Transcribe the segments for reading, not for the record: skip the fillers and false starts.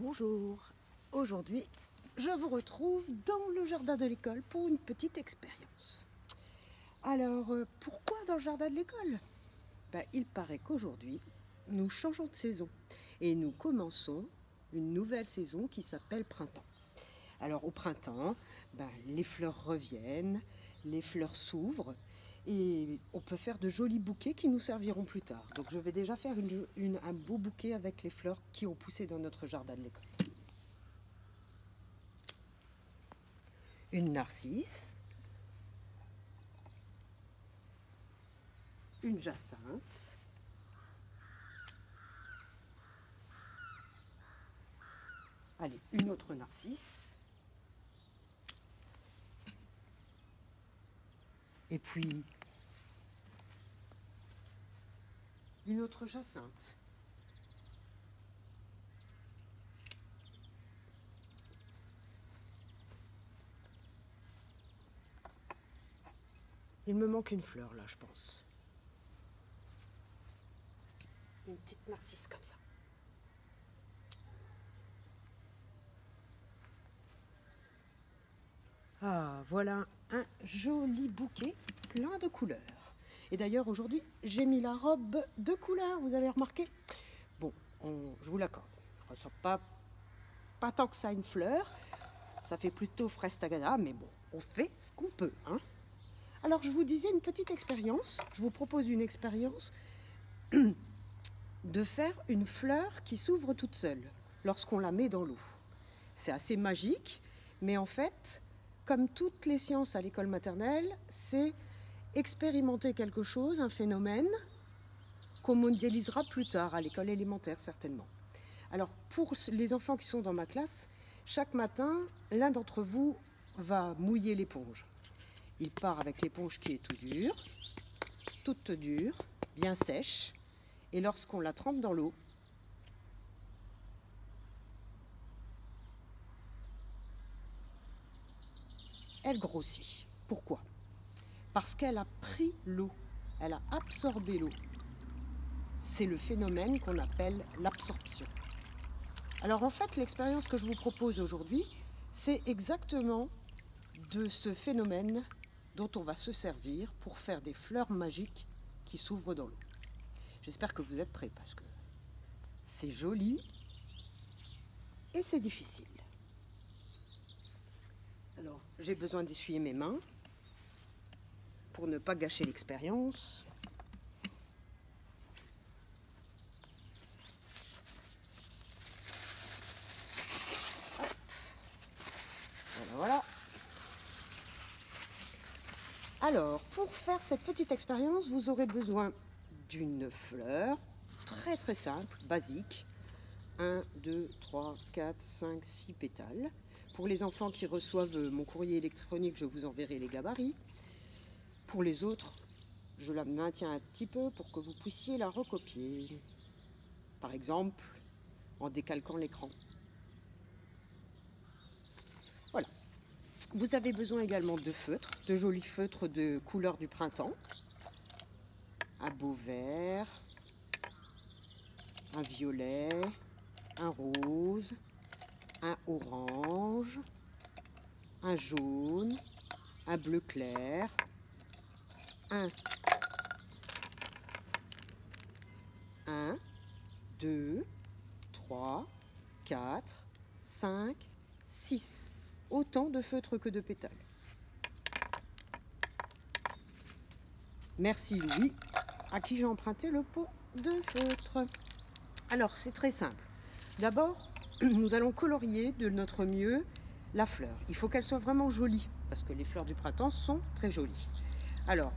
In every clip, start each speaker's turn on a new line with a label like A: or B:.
A: Bonjour, aujourd'hui je vous retrouve dans le jardin de l'école pour une petite expérience. Alors pourquoi dans le jardin de l'école? Il paraît qu'aujourd'hui nous changeons de saison et nous commençons une nouvelle saison qui s'appelle printemps. Alors au printemps, les fleurs reviennent, les fleurs s'ouvrent et on peut faire de jolis bouquets qui nous serviront plus tard. Donc je vais déjà faire un beau bouquet avec les fleurs qui ont poussé dans notre jardin de l'école. Une narcisse, une jacinthe, allez, une autre narcisse, et puis une autre jacinthe. Il me manque une fleur là, je pense. Une petite narcisse comme ça. Ah, voilà un joli bouquet plein de couleurs. Et d'ailleurs, aujourd'hui, j'ai mis la robe de couleur, vous avez remarqué? Bon, je vous l'accorde. Je ne ressens pas tant que ça une fleur. Ça fait plutôt fraise tagada, mais bon, on fait ce qu'on peut, hein. Alors, je vous disais une petite expérience. Je vous propose une expérience de faire une fleur qui s'ouvre toute seule lorsqu'on la met dans l'eau. C'est assez magique, mais en fait, comme toutes les sciences à l'école maternelle, c'est expérimenter quelque chose, un phénomène qu'on modélisera plus tard à l'école élémentaire certainement. Alors pour les enfants qui sont dans ma classe, chaque matin, l'un d'entre vous va mouiller l'éponge. Il part avec l'éponge qui est toute dure, bien sèche, et lorsqu'on la trempe dans l'eau, elle grossit. Pourquoi? Parce qu'elle a pris l'eau, elle a absorbé l'eau. C'est le phénomène qu'on appelle l'absorption. Alors en fait, l'expérience que je vous propose aujourd'hui, c'est exactement de ce phénomène dont on va se servir pour faire des fleurs magiques qui s'ouvrent dans l'eau. J'espère que vous êtes prêts parce que c'est joli et c'est difficile. Alors, j'ai besoin d'essuyer mes mains pour ne pas gâcher l'expérience. Voilà. Alors, pour faire cette petite expérience, vous aurez besoin d'une fleur très simple, basique. 1, 2, 3, 4, 5, 6 pétales. Pour les enfants qui reçoivent mon courrier électronique, je vous enverrai les gabarits. Pour les autres, je la maintiens un petit peu pour que vous puissiez la recopier. Par exemple, en décalquant l'écran. Voilà. Vous avez besoin également de feutres, de jolis feutres de couleur du printemps. Un beau vert, un violet, un rose, un orange, un jaune, un bleu clair, un, 2, 3, 4, 5, 6. Autant de feutres que de pétales. Merci Louis, à qui j'ai emprunté le pot de feutre. Alors, c'est très simple. D'abord, nous allons colorier de notre mieux la fleur. Il faut qu'elle soit vraiment jolie, parce que les fleurs du printemps sont très jolies. Alors,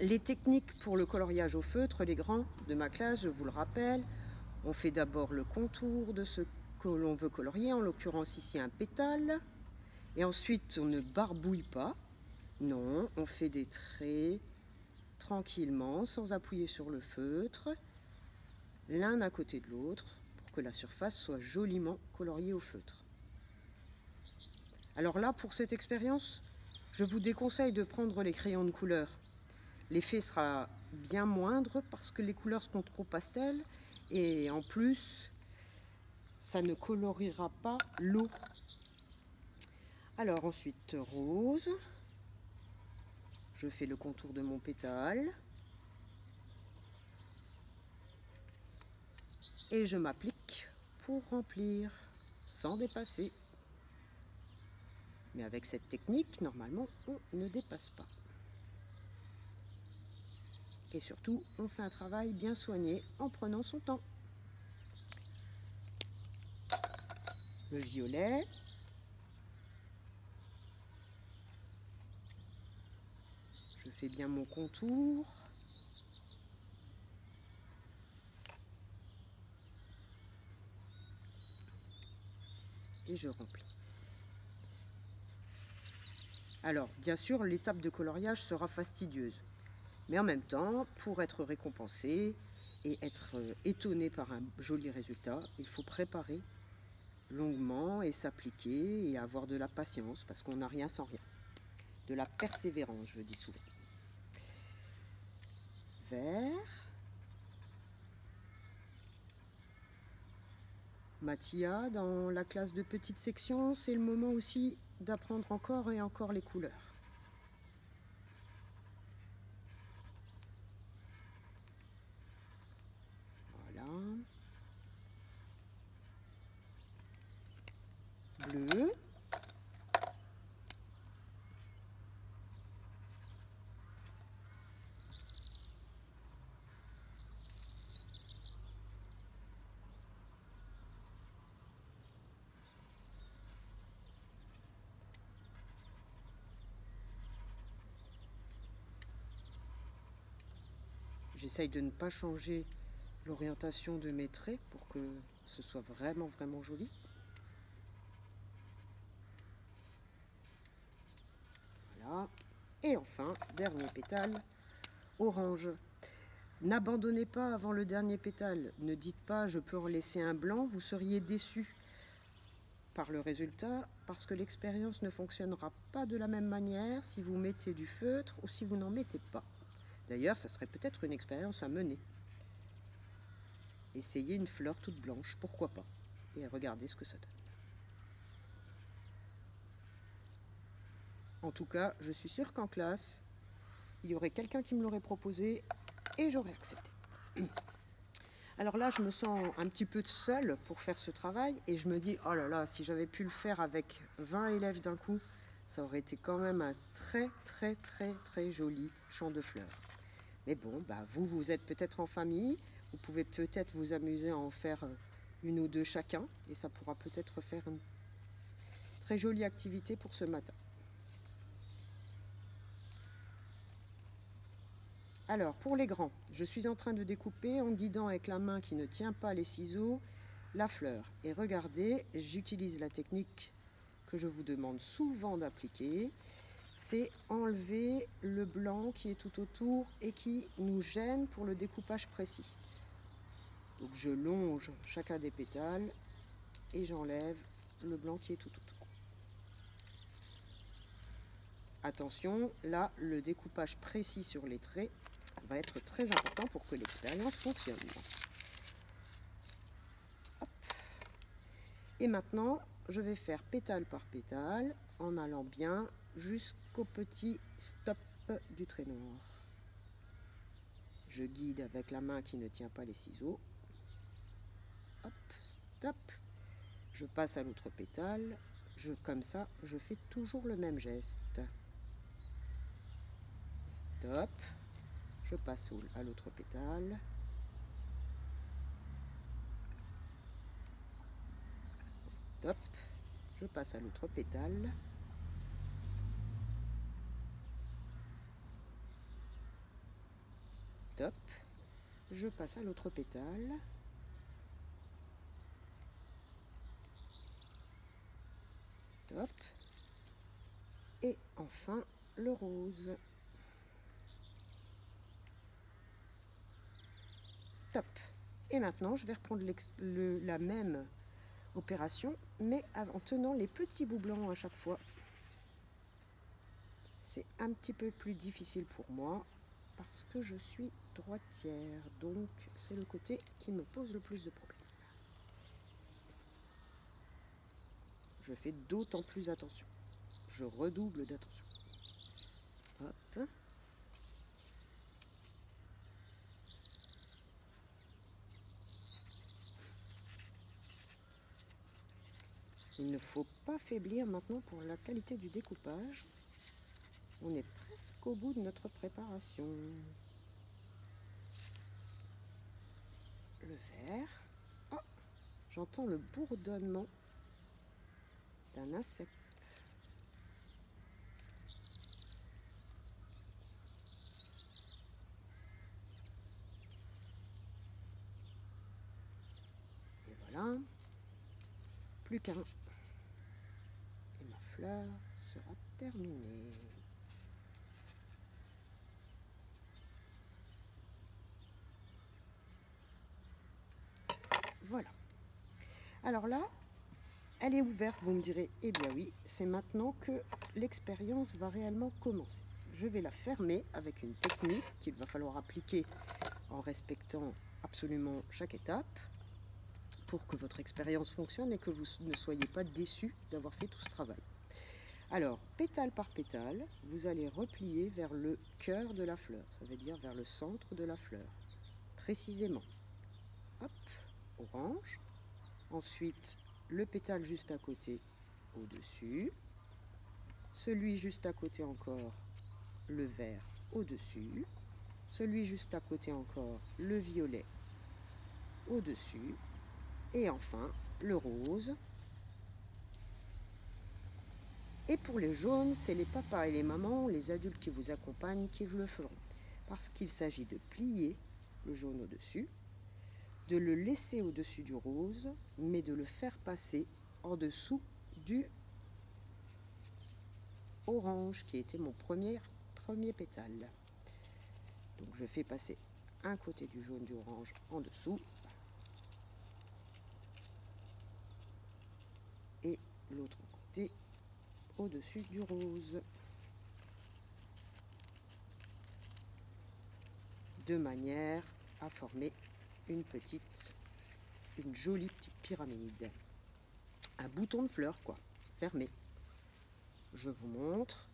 A: les techniques pour le coloriage au feutre, les grands de ma classe, je vous le rappelle, on fait d'abord le contour de ce que l'on veut colorier, en l'occurrence ici un pétale, et ensuite on ne barbouille pas, non, on fait des traits tranquillement, sans appuyer sur le feutre, l'un à côté de l'autre, pour que la surface soit joliment coloriée au feutre. Alors là, pour cette expérience, je vous déconseille de prendre les crayons de couleur. L'effet sera bien moindre parce que les couleurs seront trop pastel et en plus, ça ne coloriera pas l'eau. Alors ensuite rose, je fais le contour de mon pétale et je m'applique pour remplir sans dépasser. Mais avec cette technique, normalement, on ne dépasse pas. Et surtout, on fait un travail bien soigné en prenant son temps. Le violet. Je fais bien mon contour. Et je remplis. Alors, bien sûr, l'étape de coloriage sera fastidieuse. Mais en même temps, pour être récompensé et être étonné par un joli résultat, il faut préparer longuement et s'appliquer et avoir de la patience parce qu'on n'a rien sans rien. De la persévérance, je dis souvent. Vert. Mathia, dans la classe de petite section, c'est le moment aussi d'apprendre encore et encore les couleurs. Voilà. Bleu. J'essaye de ne pas changer l'orientation de mes traits pour que ce soit vraiment joli. Voilà. Et enfin, dernier pétale, orange. N'abandonnez pas avant le dernier pétale. Ne dites pas je peux en laisser un blanc, vous seriez déçu par le résultat parce que l'expérience ne fonctionnera pas de la même manière si vous mettez du feutre ou si vous n'en mettez pas. D'ailleurs, ça serait peut-être une expérience à mener. Essayez une fleur toute blanche, pourquoi pas, et regardez ce que ça donne. En tout cas, je suis sûre qu'en classe, il y aurait quelqu'un qui me l'aurait proposé et j'aurais accepté. Alors là, je me sens un petit peu seule pour faire ce travail et je me dis, oh là là, si j'avais pu le faire avec 20 élèves d'un coup, ça aurait été quand même un très joli champ de fleurs. Mais bon, bah vous êtes peut-être en famille, vous pouvez peut-être vous amuser à en faire une ou deux chacun et ça pourra peut-être faire une très jolie activité pour ce matin. Alors, pour les grands, je suis en train de découper en guidant avec la main qui ne tient pas les ciseaux la fleur. Et regardez, j'utilise la technique que je vous demande souvent d'appliquer. C'est enlever le blanc qui est tout autour et qui nous gêne pour le découpage précis. Donc je longe chacun des pétales et j'enlève le blanc qui est tout autour. Attention, là, le découpage précis sur les traits va être très important pour que l'expérience fonctionne. Hop. Et maintenant, je vais faire pétale par pétale en allant bien jusqu'au petit stop du trait noir. Je guide avec la main qui ne tient pas les ciseaux. Hop, stop. Je passe à l'autre pétale. Comme ça, je fais toujours le même geste. Stop. Je passe à l'autre pétale. Stop. Je passe à l'autre pétale. Stop. Je passe à l'autre pétale. Stop. Et enfin, le rose. Stop. Et maintenant, je vais reprendre la même opération, mais en tenant les petits bouts blancs à chaque fois. C'est un petit peu plus difficile pour moi parce que je suis droitière, donc c'est le côté qui me pose le plus de problèmes. je fais d'autant plus attention. Je redouble d'attention. Hop. Il ne faut pas faiblir maintenant pour la qualité du découpage. On est presque au bout de notre préparation. Le vert. Oh, j'entends le bourdonnement d'un insecte. Et voilà. Plus qu'un. Et ma fleur sera terminée. Voilà. Alors là, elle est ouverte, vous me direz. Eh bien oui, c'est maintenant que l'expérience va réellement commencer. Je vais la fermer avec une technique qu'il va falloir appliquer en respectant absolument chaque étape pour que votre expérience fonctionne et que vous ne soyez pas déçus d'avoir fait tout ce travail. Alors, pétale par pétale, vous allez replier vers le cœur de la fleur, ça veut dire vers le centre de la fleur, précisément. Hop, orange. Ensuite, le pétale juste à côté, au-dessus. Celui juste à côté encore, le vert, au-dessus. Celui juste à côté encore, le violet, au-dessus. Et enfin, le rose. Et pour les jaunes, c'est les papas et les mamans, les adultes qui vous accompagnent, qui le feront. Parce qu'il s'agit de plier le jaune au-dessus, de le laisser au-dessus du rose, mais de le faire passer en dessous du orange, qui était mon premier pétale. Donc je fais passer un côté du jaune du orange en dessous, et l'autre côté au-dessus du rose, de manière à former une jolie petite pyramide, un bouton de fleur quoi, fermé. Je vous montre,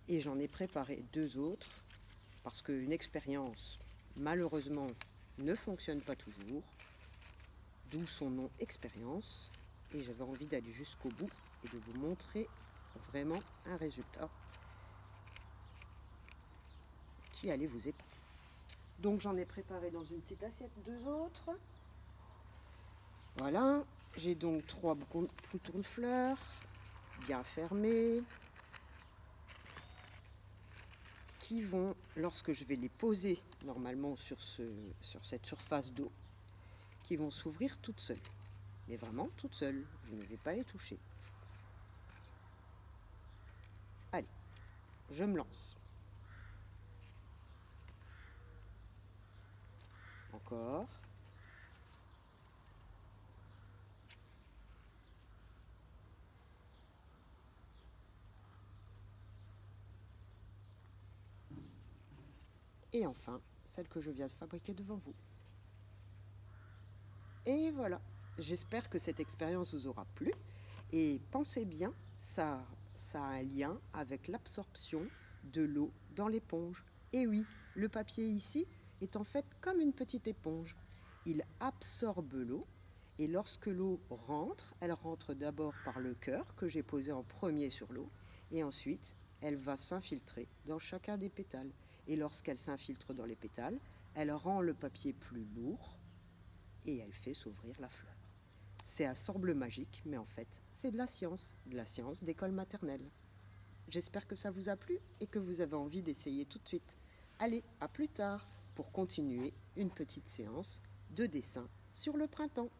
A: et j'en ai préparé deux autres parce qu'une expérience malheureusement ne fonctionne pas toujours, d'où son nom expérience, et j'avais envie d'aller jusqu'au bout et de vous montrer vraiment un résultat qui allait vous épater. Donc j'en ai préparé dans une petite assiette deux autres. Voilà, j'ai donc 3 boutons de fleurs bien fermés qui vont, lorsque je vais les poser normalement sur cette surface d'eau, qui vont s'ouvrir toutes seules. Mais vraiment toutes seules, je ne vais pas les toucher. Allez, je me lance. Encore. Et enfin, celle que je viens de fabriquer devant vous. Et voilà, j'espère que cette expérience vous aura plu. Et pensez bien, ça a un lien avec l'absorption de l'eau dans l'éponge. Et oui, le papier ici est en fait comme une petite éponge. Il absorbe l'eau et lorsque l'eau rentre, elle rentre d'abord par le cœur que j'ai posé en premier sur l'eau et ensuite elle va s'infiltrer dans chacun des pétales. Et lorsqu'elle s'infiltre dans les pétales, elle rend le papier plus lourd et elle fait s'ouvrir la fleur. C'est un semblant magique, mais en fait, c'est de la science d'école maternelle. J'espère que ça vous a plu et que vous avez envie d'essayer tout de suite. Allez, à plus tard pour continuer une petite séance de dessin sur le printemps.